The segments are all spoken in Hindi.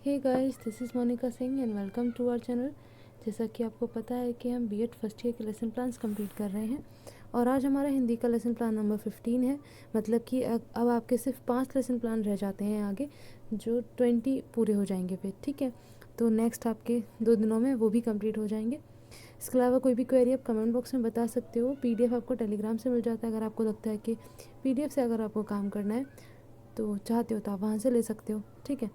Hey guys, this is Monika Singh and welcome to our channel. जैसा कि आपको पता है कि हम बीएड फर्स्ट ईयर के लेसन प्लान्स कंप्लीट कर रहे हैं और आज हमारा हिंदी का लेसन प्लान नंबर 15 है। मतलब कि अब आपके सिर्फ 5 लेसन प्लान रह जाते हैं आगे, जो 20 पूरे हो जाएंगे फिर। ठीक है, तो नेक्स्ट आपके 2 दिनों में वो भी कंप्लीट हो जाएंगे। इसके अलावा कोई भी क्वेरी आप कमेंट बॉक्स में बता सकते हो। पीडीएफ आपको टेलीग्राम से मिल जाता है। अगर आपको लगता है कि पीडीएफ से अगर आपको काम करना है तो चाहते हो तो आप वहाँ से ले सकते हो। ठीक है,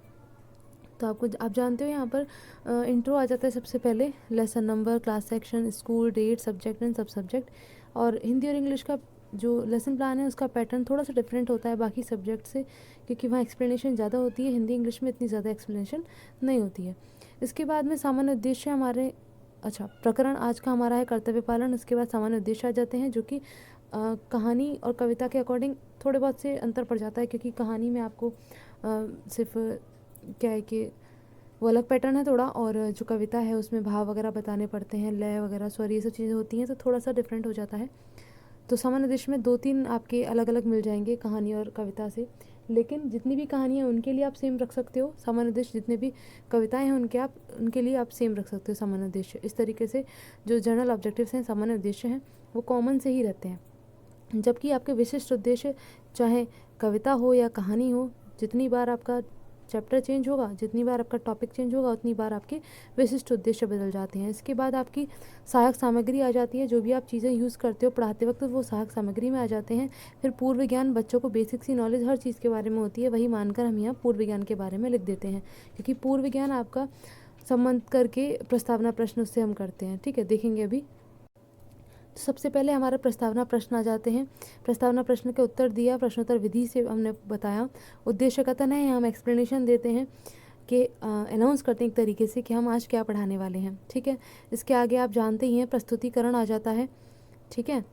तो आप जानते हो यहाँ पर इंट्रो आ जाता है सबसे पहले, lesson number, class section, school, date, subject and सब सब्जेक्ट। और हिंदी और इंग्लिश का जो लेसन प्लान है उसका पैटर्न थोड़ा सा डिफरेंट होता है बाकी सब्जेक्ट से, क्योंकि वहाँ एक्सप्लेनेशन ज़्यादा होती है। हिंदी इंग्लिश में इतनी ज़्यादा एक्सप्लेनेशन नहीं होती है। इसके बाद में सामान्य उद्देश्य हमारे प्रकरण आज का हमारा है कर्तव्य पालन। इसके बाद सामान्य उद्देश्य आ जाते हैं, जो कि कहानी और कविता के अकॉर्डिंग थोड़े बहुत से अंतर पड़ जाता है, क्योंकि कहानी में आपको सिर्फ क्या है कि वो अलग पैटर्न है थोड़ा, और जो कविता है उसमें भाव वगैरह बताने पड़ते हैं, लय वगैरह, स्वर, ये सब चीज़ें होती हैं, तो थोड़ा सा डिफरेंट हो जाता है। तो सामान्य उद्देश्य में 2-3 आपके अलग अलग मिल जाएंगे कहानी और कविता से, लेकिन जितनी भी कहानियाँ उनके लिए आप सेम रख सकते हो। सामान्य उद्देश्य जितने भी कविताएं हैं उनके लिए आप सेम रख सकते हो सामान्य उद्देश्य। इस तरीके से जो जनरल ऑब्जेक्टिव्स हैं, सामान्य उद्देश्य हैं, वो कॉमन से ही रहते हैं। जबकि आपके विशिष्ट उद्देश्य, चाहे कविता हो या कहानी हो, जितनी बार आपका चैप्टर चेंज होगा, जितनी बार आपका टॉपिक चेंज होगा, उतनी बार आपके विशिष्ट उद्देश्य बदल जाते हैं। इसके बाद आपकी सहायक सामग्री आ जाती है। जो भी आप चीज़ें यूज़ करते हो पढ़ाते वक्त, वो सहायक सामग्री में आ जाते हैं। फिर पूर्व ज्ञान, बच्चों को बेसिक सी नॉलेज हर चीज़ के बारे में होती है, वही मानकर हम यहाँ पूर्व ज्ञान के बारे में लिख देते हैं, क्योंकि पूर्व ज्ञान आपका संबंध करके प्रस्तावना प्रश्न उससे हम करते हैं। ठीक है, देखेंगे अभी। तो सबसे पहले हमारे प्रस्तावना प्रश्न आ जाते हैं। प्रस्तावना प्रश्न के उत्तर दिया, प्रश्नोत्तर विधि से हमने बताया। उद्देश्य कथन है, हम एक्सप्लेनेशन देते हैं कि अनाउंस करते हैं एक तरीके से कि हम आज क्या पढ़ाने वाले हैं। ठीक है, इसके आगे आप जानते ही हैं प्रस्तुतिकरण आ जाता है। ठीक है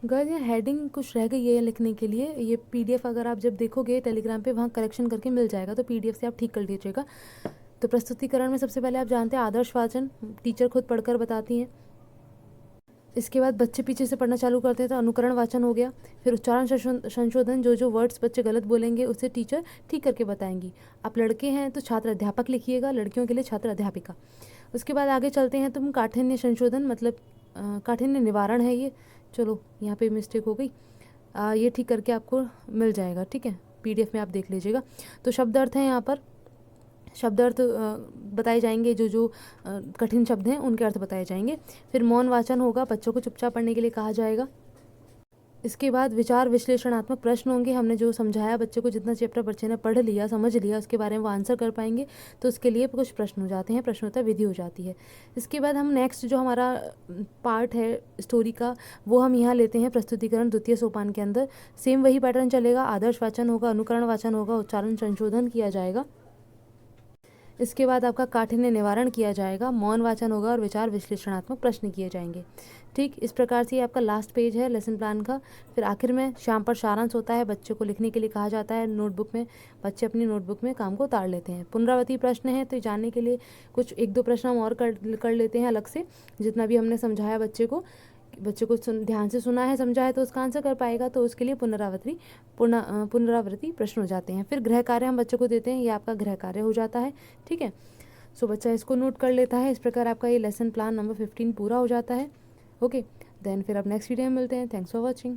गाइस, ये हेडिंग कुछ रह गई है लिखने के लिए। ये पीडीएफ अगर आप जब देखोगे टेलीग्राम पे, वहाँ करेक्शन करके मिल जाएगा, तो पीडीएफ से आप ठीक कर लीजिएगा। तो प्रस्तुतिकरण में सबसे पहले आप जानते हैं आदर्श वाचन, टीचर खुद पढ़कर बताती हैं। इसके बाद बच्चे पीछे से पढ़ना चालू करते हैं, तो अनुकरण वाचन हो गया। फिर उच्चारण संशोधन, जो वर्ड्स बच्चे गलत बोलेंगे उसे टीचर ठीक करके बताएंगी। आप लड़के हैं तो छात्र अध्यापक लिखिएगा, लड़कियों के लिए छात्र अध्यापिका। उसके बाद आगे चलते हैं, तुम काठिन्य संशोधन, मतलब काठिन्य निवारण है ये। चलो यहाँ पे मिस्टेक हो गई, ये ठीक करके आपको मिल जाएगा। ठीक है, पीडीएफ में आप देख लीजिएगा। तो शब्द अर्थ है, यहाँ पर शब्द अर्थ बताए जाएंगे, जो कठिन शब्द हैं उनके अर्थ बताए जाएंगे। फिर मौन वाचन होगा, बच्चों को चुपचाप पढ़ने के लिए कहा जाएगा। इसके बाद विचार विश्लेषणात्मक प्रश्न होंगे। हमने जो समझाया बच्चे को, जितना चैप्टर बच्चे ने पढ़ लिया, समझ लिया, उसके बारे में वो आंसर कर पाएंगे, तो उसके लिए कुछ प्रश्न हो जाते हैं, प्रश्नोत्तर विधि हो जाती है। इसके बाद हम नेक्स्ट जो हमारा पार्ट है स्टोरी का, वो हम यहाँ लेते हैं प्रस्तुतिकरण द्वितीय सोपान के अंदर। सेम वही पैटर्न चलेगा, आदर्श वाचन होगा, अनुकरण वाचन होगा, उच्चारण संशोधन किया जाएगा। इसके बाद आपका काठिन्य निवारण किया जाएगा, मौन वाचन होगा और विचार विश्लेषणात्मक प्रश्न किए जाएंगे। ठीक, इस प्रकार से ये आपका लास्ट पेज है लेसन प्लान का। फिर आखिर में शाम पर सारांश होता है, बच्चों को लिखने के लिए कहा जाता है नोटबुक में। बच्चे अपनी नोटबुक में काम को उतार लेते हैं। पुनरावृत्ति प्रश्न है, तो जानने के लिए कुछ 1-2 प्रश्न हम और कर लेते हैं अलग से। जितना भी हमने समझाया बच्चे को ध्यान से सुना है, समझा है, तो उसका आंसर कर पाएगा, तो उसके लिए पुनरावृत्ति प्रश्न हो जाते हैं। फिर गृह कार्य हम बच्चों को देते हैं, ये आपका गृह कार्य हो जाता है। ठीक है, सो बच्चा इसको नोट कर लेता है। इस प्रकार आपका ये लेसन प्लान नंबर 15 पूरा हो जाता है। ओके, देन फिर अब नेक्स्ट वीडियो में मिलते हैं। Thanks for watching.